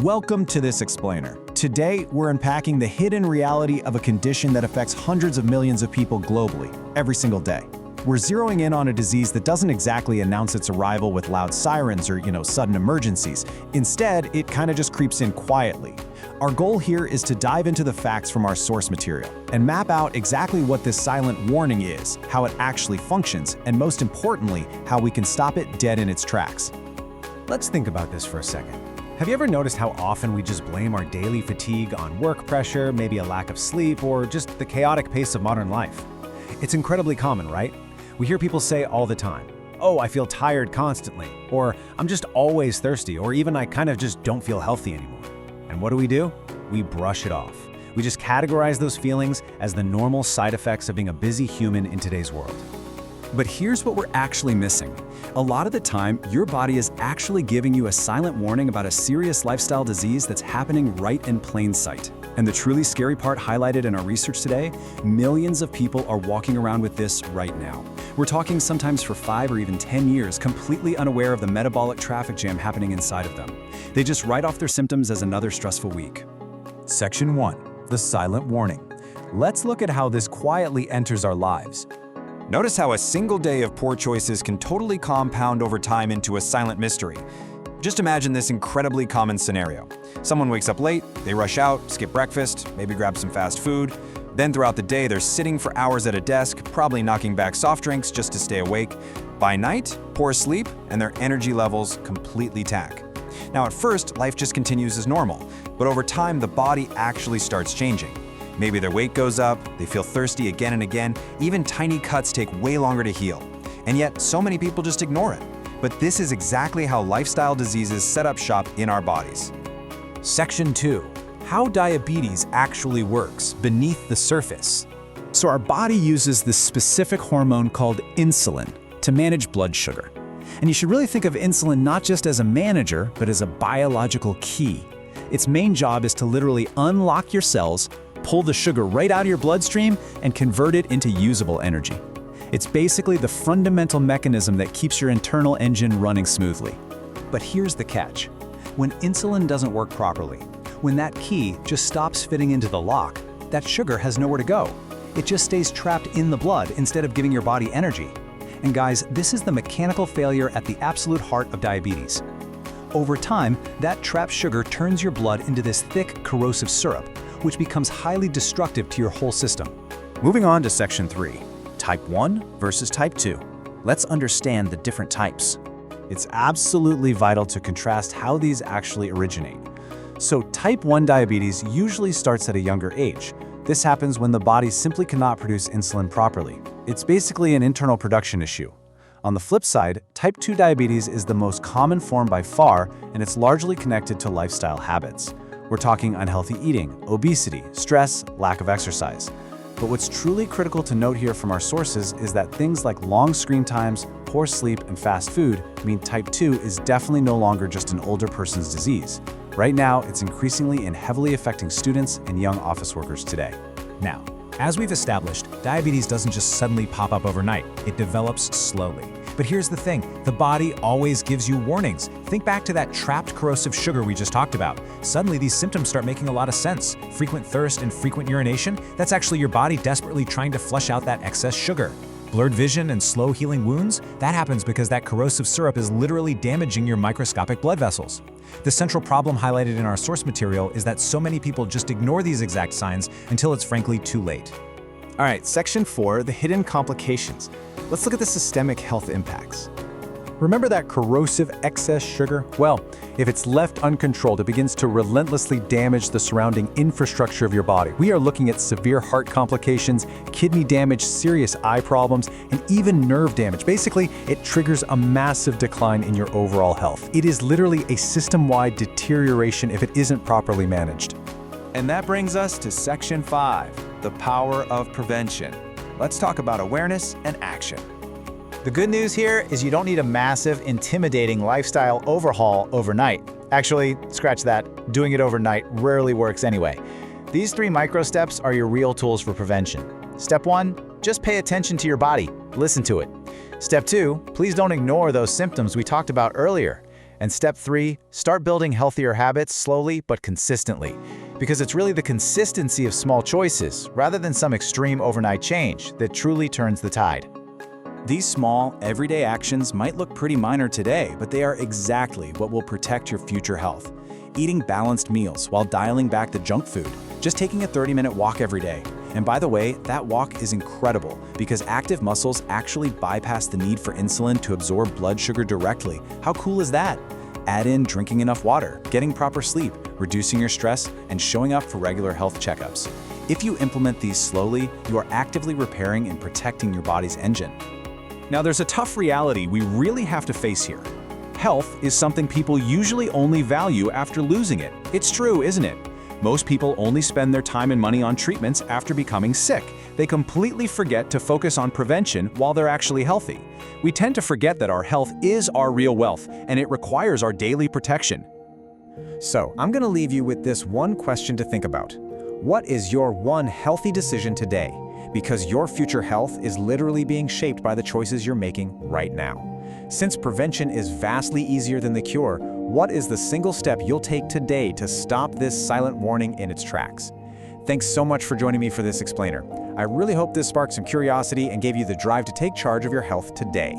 Welcome to This Explainer. Today, we're unpacking the hidden reality of a condition that affects hundreds of millions of people globally, every single day. We're zeroing in on a disease that doesn't exactly announce its arrival with loud sirens or, sudden emergencies. Instead, it kind of just creeps in quietly. Our goal here is to dive into the facts from our source material and map out exactly what this silent warning is, how it actually functions, and most importantly, how we can stop it dead in its tracks. Let's think about this for a second. Have you ever noticed how often we just blame our daily fatigue on work pressure, maybe a lack of sleep, or just the chaotic pace of modern life? It's incredibly common, right? We hear people say all the time, "Oh, I feel tired constantly," or "I'm just always thirsty," or even "I kind of just don't feel healthy anymore." And what do? We brush it off. We just categorize those feelings as the normal side effects of being a busy human in today's world. But here's what we're actually missing. A lot of the time, your body is actually giving you a silent warning about a serious lifestyle disease that's happening right in plain sight. And the truly scary part highlighted in our research today, millions of people are walking around with this right now. We're talking sometimes for 5 or even 10 years, completely unaware of the metabolic traffic jam happening inside of them. They just write off their symptoms as another stressful week. Section 1. The silent warning. Let's look at how this quietly enters our lives. Notice how a single day of poor choices can totally compound over time into a silent mystery. Just imagine this incredibly common scenario. Someone wakes up late, they rush out, skip breakfast, maybe grab some fast food. Then throughout the day, they're sitting for hours at a desk, probably knocking back soft drinks just to stay awake. By night, poor sleep, and their energy levels completely tank. Now at first, life just continues as normal, but over time, the body actually starts changing. Maybe their weight goes up, they feel thirsty again and again, even tiny cuts take way longer to heal. And yet, so many people just ignore it. But this is exactly how lifestyle diseases set up shop in our bodies. Section 2. How diabetes actually works beneath the surface. So our body uses this specific hormone called insulin to manage blood sugar. And you should really think of insulin not just as a manager, but as a biological key. Its main job is to literally unlock your cells, pull the sugar right out of your bloodstream, and convert it into usable energy. It's basically the fundamental mechanism that keeps your internal engine running smoothly. But here's the catch. When insulin doesn't work properly, when that key just stops fitting into the lock, that sugar has nowhere to go. It just stays trapped in the blood instead of giving your body energy. And guys, this is the mechanical failure at the absolute heart of diabetes. Over time, that trapped sugar turns your blood into this thick, corrosive syrup, which becomes highly destructive to your whole system. Moving on to Section 3. Type 1 versus Type 2. Let's understand the different types. It's absolutely vital to contrast how these actually originate. So Type 1 diabetes usually starts at a younger age. This happens when the body simply cannot produce insulin properly. It's basically an internal production issue. On the flip side, Type 2 diabetes is the most common form by far, and it's largely connected to lifestyle habits. We're talking unhealthy eating, obesity, stress, lack of exercise. But what's truly critical to note here from our sources is that things like long screen times, poor sleep, and fast food mean Type 2 is definitely no longer just an older person's disease. Right now, it's increasingly and heavily affecting students and young office workers today. Now, as we've established, diabetes doesn't just suddenly pop up overnight. It develops slowly. But here's the thing, the body always gives you warnings. Think back to that trapped corrosive sugar we just talked about. Suddenly these symptoms start making a lot of sense. Frequent thirst and frequent urination, that's actually your body desperately trying to flush out that excess sugar. Blurred vision and slow healing wounds, that happens because that corrosive syrup is literally damaging your microscopic blood vessels. The central problem highlighted in our source material is that so many people just ignore these exact signs until it's frankly too late. All right, Section 4, the hidden complications. Let's look at the systemic health impacts. Remember that corrosive excess sugar? Well, if it's left uncontrolled, it begins to relentlessly damage the surrounding infrastructure of your body. We are looking at severe heart complications, kidney damage, serious eye problems, and even nerve damage. Basically, it triggers a massive decline in your overall health. It is literally a system-wide deterioration if it isn't properly managed. And that brings us to Section 5, the power of prevention. Let's talk about awareness and action. The good news here is you don't need a massive, intimidating lifestyle overhaul overnight. Actually, scratch that. Doing it overnight rarely works anyway. These 3 micro steps are your real tools for prevention. Step 1, just pay attention to your body. Listen to it. Step 2, please don't ignore those symptoms we talked about earlier. And step 3, start building healthier habits slowly but consistently. Because it's really the consistency of small choices, rather than some extreme overnight change, that truly turns the tide. These small, everyday actions might look pretty minor today, but they are exactly what will protect your future health. Eating balanced meals while dialing back the junk food, just taking a 30-minute walk every day. And by the way, that walk is incredible because active muscles actually bypass the need for insulin to absorb blood sugar directly. How cool is that? Add in drinking enough water, getting proper sleep, reducing your stress, and showing up for regular health checkups. If you implement these slowly, you are actively repairing and protecting your body's engine. Now there's a tough reality we really have to face here. Health is something people usually only value after losing it. It's true, isn't it? Most people only spend their time and money on treatments after becoming sick. They completely forget to focus on prevention while they're actually healthy. We tend to forget that our health is our real wealth, and it requires our daily protection. So, I'm going to leave you with this one question to think about. What is your one healthy decision today? Because your future health is literally being shaped by the choices you're making right now. Since prevention is vastly easier than the cure, what is the single step you'll take today to stop this silent warning in its tracks? Thanks so much for joining me for this explainer. I really hope this sparked some curiosity and gave you the drive to take charge of your health today.